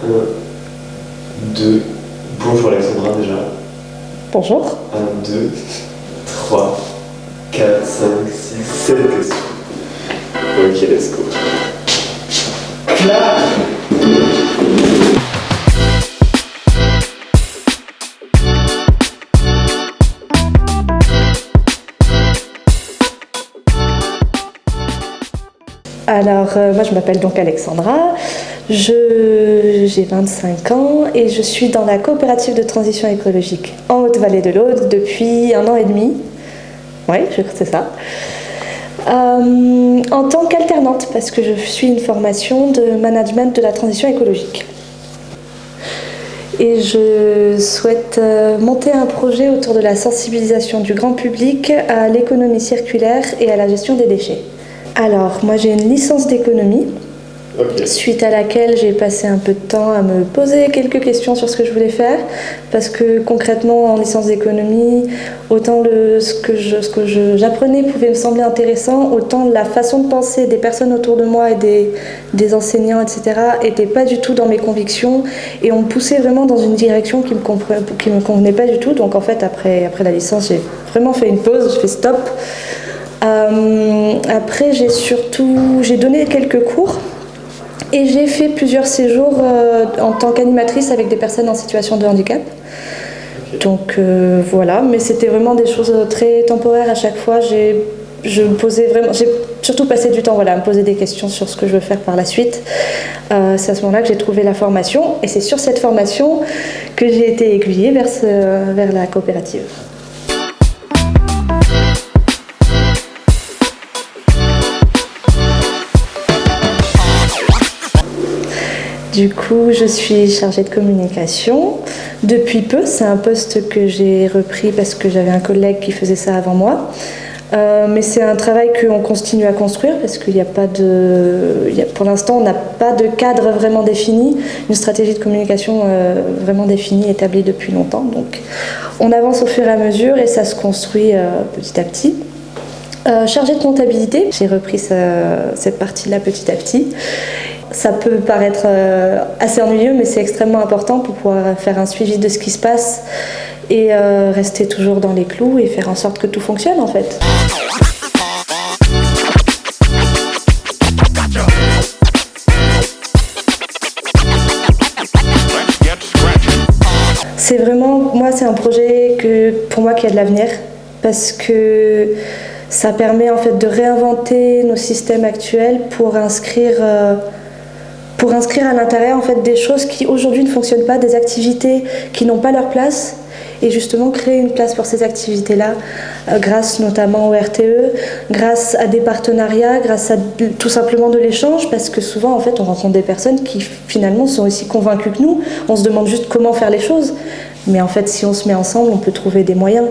1, 2. Bonjour Alexandra déjà. Bonjour. 1, 2, 3, 4, 5, 6, 7 questions. Ok, let's go. Là. Alors, moi je m'appelle donc Alexandra, j'ai 25 ans et je suis dans la coopérative de transition écologique en Haute-Vallée de l'Aude depuis 1 an et demi. Oui, je crois que c'est ça. En tant qu'alternante, parce que je suis une formation de management de la transition écologique. Et je souhaite monter un projet autour de la sensibilisation du grand public à l'économie circulaire et à la gestion des déchets. Alors, moi j'ai une licence d'économie, suite à laquelle j'ai passé un peu de temps à me poser quelques questions sur ce que je voulais faire, parce que concrètement en licence d'économie, autant ce que j'apprenais pouvait me sembler intéressant, autant la façon de penser des personnes autour de moi et des enseignants, etc., n'était pas du tout dans mes convictions, et on me poussait vraiment dans une direction qui me convenait pas du tout. Donc en fait, après la licence, j'ai vraiment fait une pause, j'ai fait stop. Après, j'ai donné quelques cours et j'ai fait plusieurs séjours en tant qu'animatrice avec des personnes en situation de handicap. Donc voilà, mais c'était vraiment des choses très temporaires à chaque fois. J'ai surtout passé du temps à me poser des questions sur ce que je veux faire par la suite. C'est à ce moment-là que j'ai trouvé la formation, et c'est sur cette formation que j'ai été aiguillée vers la coopérative. Du coup, je suis chargée de communication. Depuis peu, c'est un poste que j'ai repris parce que j'avais un collègue qui faisait ça avant moi. Mais c'est un travail qu'on continue à construire parce qu'il n'y a pas pour l'instant, on n'a pas de cadre vraiment défini, une stratégie de communication vraiment définie, établie depuis longtemps. Donc, on avance au fur et à mesure et ça se construit petit à petit. Chargée de comptabilité, j'ai repris cette partie-là petit à petit. Ça peut paraître assez ennuyeux, mais c'est extrêmement important pour pouvoir faire un suivi de ce qui se passe et rester toujours dans les clous et faire en sorte que tout fonctionne en fait. C'est vraiment, c'est un projet pour moi qui a de l'avenir, parce que ça permet en fait de réinventer nos systèmes actuels pour inscrire à l'intérieur en fait des choses qui aujourd'hui ne fonctionnent pas, des activités qui n'ont pas leur place, et justement créer une place pour ces activités-là, grâce notamment au RTE, grâce à des partenariats, grâce à tout simplement de l'échange, parce que souvent en fait on rencontre des personnes qui finalement sont aussi convaincues que nous, on se demande juste comment faire les choses, mais en fait si on se met ensemble on peut trouver des moyens.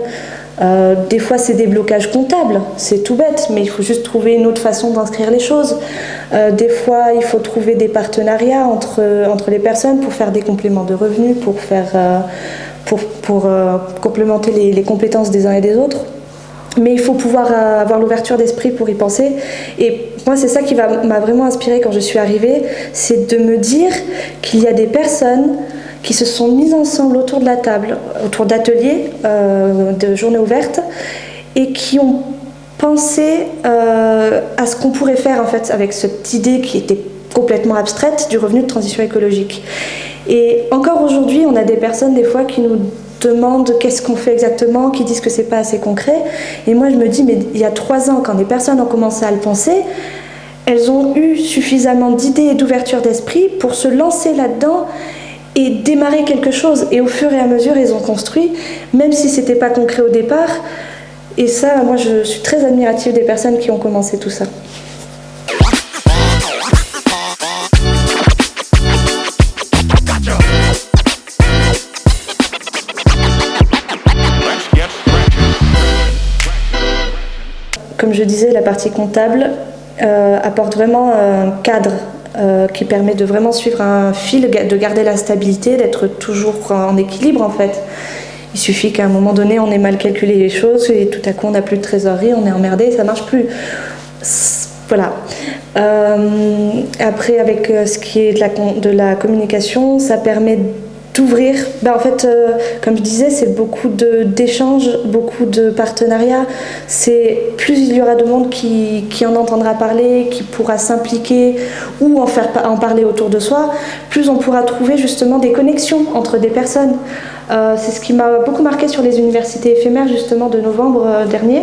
Des fois c'est des blocages comptables, c'est tout bête, mais il faut juste trouver une autre façon d'inscrire les choses. Des fois il faut trouver des partenariats entre les personnes pour faire des compléments de revenus, pour complémenter les compétences des uns et des autres. Mais il faut pouvoir avoir l'ouverture d'esprit pour y penser. Et moi, c'est ça qui m'a vraiment inspirée quand je suis arrivée, c'est de me dire qu'il y a des personnes qui se sont mises ensemble autour de la table, autour d'ateliers, de journées ouvertes, et qui ont pensé à ce qu'on pourrait faire en fait avec cette idée qui était complètement abstraite du revenu de transition écologique. Et encore aujourd'hui, on a des personnes des fois qui nous demandent qu'est-ce qu'on fait exactement, qui disent que c'est pas assez concret. Et moi je me dis, mais il y a 3 ans, quand des personnes ont commencé à le penser, elles ont eu suffisamment d'idées et d'ouverture d'esprit pour se lancer là-dedans et démarrer quelque chose. Et au fur et à mesure, ils ont construit, même si c'était pas concret au départ. Et ça, moi je suis très admirative des personnes qui ont commencé tout ça. Comme je disais, la partie comptable apporte vraiment un cadre qui permet de vraiment suivre un fil, de garder la stabilité, d'être toujours en équilibre en fait. Il suffit qu'à un moment donné, on ait mal calculé les choses et tout à coup on n'a plus de trésorerie, on est emmerdé, ça ne marche plus. Voilà. Après, avec ce qui est de la communication, ça permet d'ouvrir. En fait, comme je disais, c'est beaucoup d'échanges, beaucoup de partenariats. C'est plus il y aura de monde qui en entendra parler, qui pourra s'impliquer ou en parler autour de soi, plus on pourra trouver justement des connexions entre des personnes. C'est ce qui m'a beaucoup marqué sur les universités éphémères justement de novembre dernier.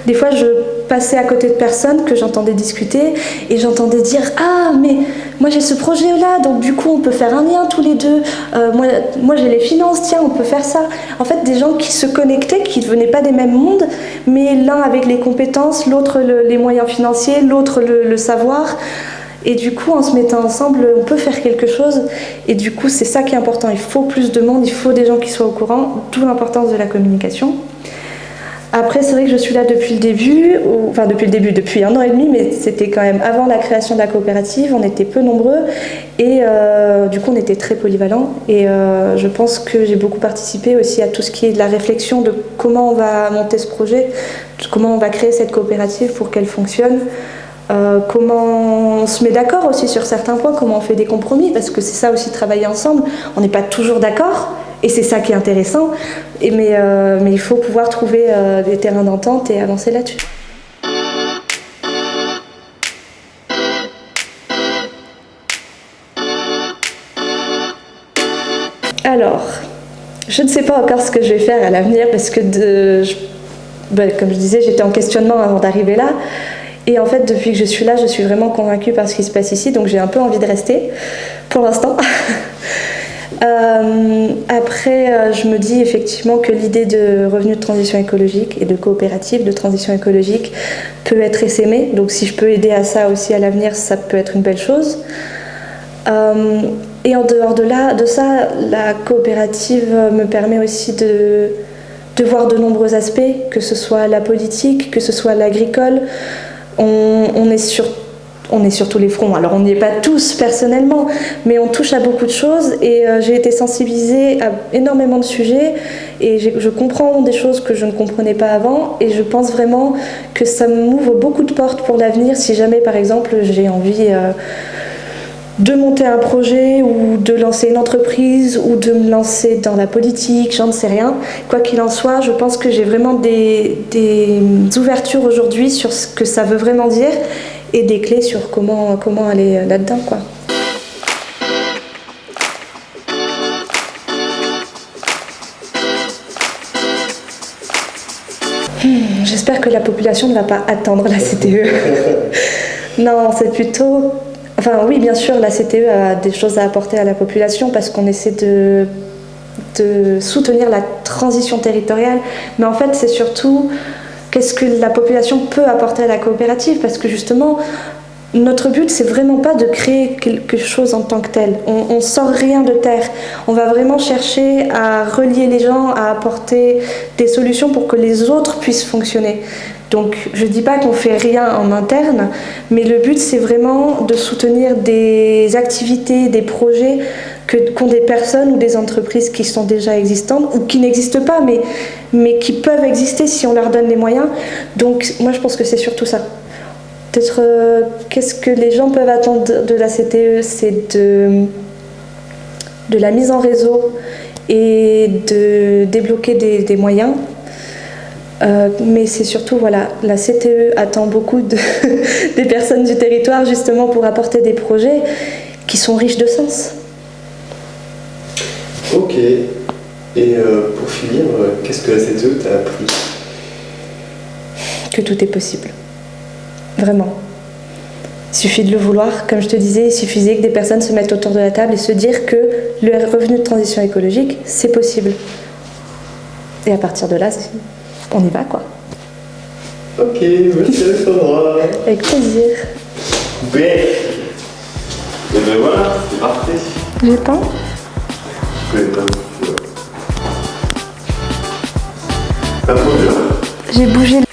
Des fois, je passais à côté de personnes que j'entendais discuter et j'entendais dire « Ah, mais moi j'ai ce projet-là, donc du coup on peut faire un lien tous les deux. Moi j'ai les finances, tiens, on peut faire ça. » En fait, des gens qui se connectaient, qui ne venaient pas des mêmes mondes, mais l'un avec les compétences, l'autre les moyens financiers, l'autre le savoir. Et du coup, en se mettant ensemble, on peut faire quelque chose. Et du coup, c'est ça qui est important. Il faut plus de monde, il faut des gens qui soient au courant, d'où l'importance de la communication. Après, c'est vrai que je suis là depuis le début, depuis 1 an et demi, mais c'était quand même avant la création de la coopérative, on était peu nombreux et du coup on était très polyvalents et je pense que j'ai beaucoup participé aussi à tout ce qui est de la réflexion de comment on va monter ce projet, comment on va créer cette coopérative pour qu'elle fonctionne. Comment on se met d'accord aussi sur certains points, comment on fait des compromis, parce que c'est ça aussi, travailler ensemble, on n'est pas toujours d'accord, et c'est ça qui est intéressant, mais il faut pouvoir trouver des terrains d'entente et avancer là-dessus. Alors, je ne sais pas encore ce que je vais faire à l'avenir, parce que comme je disais, j'étais en questionnement avant d'arriver là. Et en fait, depuis que je suis là, je suis vraiment convaincue par ce qui se passe ici, donc j'ai un peu envie de rester, pour l'instant. Après, je me dis effectivement que l'idée de revenu de transition écologique et de coopérative de transition écologique peut être essaimée, donc si je peux aider à ça aussi à l'avenir, ça peut être une belle chose. Et en dehors de ça, la coopérative me permet aussi de voir de nombreux aspects, que ce soit la politique, que ce soit l'agricole. On est sur tous les fronts. Alors on n'y est pas tous personnellement, mais on touche à beaucoup de choses et j'ai été sensibilisée à énormément de sujets et je comprends des choses que je ne comprenais pas avant et je pense vraiment que ça m'ouvre beaucoup de portes pour l'avenir si jamais par exemple j'ai envie de monter un projet ou de lancer une entreprise ou de me lancer dans la politique, j'en sais rien. Quoi qu'il en soit, je pense que j'ai vraiment des ouvertures aujourd'hui sur ce que ça veut vraiment dire et des clés sur comment aller là-dedans, quoi. J'espère que la population ne va pas attendre la CTE. Non, c'est plutôt... Enfin oui, bien sûr, la CTE a des choses à apporter à la population parce qu'on essaie de soutenir la transition territoriale, mais en fait c'est surtout qu'est-ce que la population peut apporter à la coopérative, parce que justement notre but c'est vraiment pas de créer quelque chose en tant que tel, on sort rien de terre, on va vraiment chercher à relier les gens, à apporter des solutions pour que les autres puissent fonctionner. Donc je ne dis pas qu'on fait rien en interne, mais le but c'est vraiment de soutenir des activités, des projets qu'ont des personnes ou des entreprises qui sont déjà existantes ou qui n'existent pas, mais qui peuvent exister si on leur donne les moyens. Donc moi je pense que c'est surtout ça. Peut-être qu'est-ce que les gens peuvent attendre de la CTE, c'est de la mise en réseau et de débloquer des moyens. Mais c'est surtout, voilà, la CTE attend beaucoup des personnes du territoire justement pour apporter des projets qui sont riches de sens. Ok. Et pour finir, qu'est-ce que la CTE t'a appris ? Que tout est possible. Vraiment. Il suffit de le vouloir. Comme je te disais, il suffisait que des personnes se mettent autour de la table et se dire que le revenu de transition écologique, c'est possible. Et à partir de là, on y va, quoi. Ok, merci Alexandra. Avec plaisir. Bien. Et ben voilà, c'est parfait. J'ai pas. Je connais pas. Pas trop dur. J'ai bougé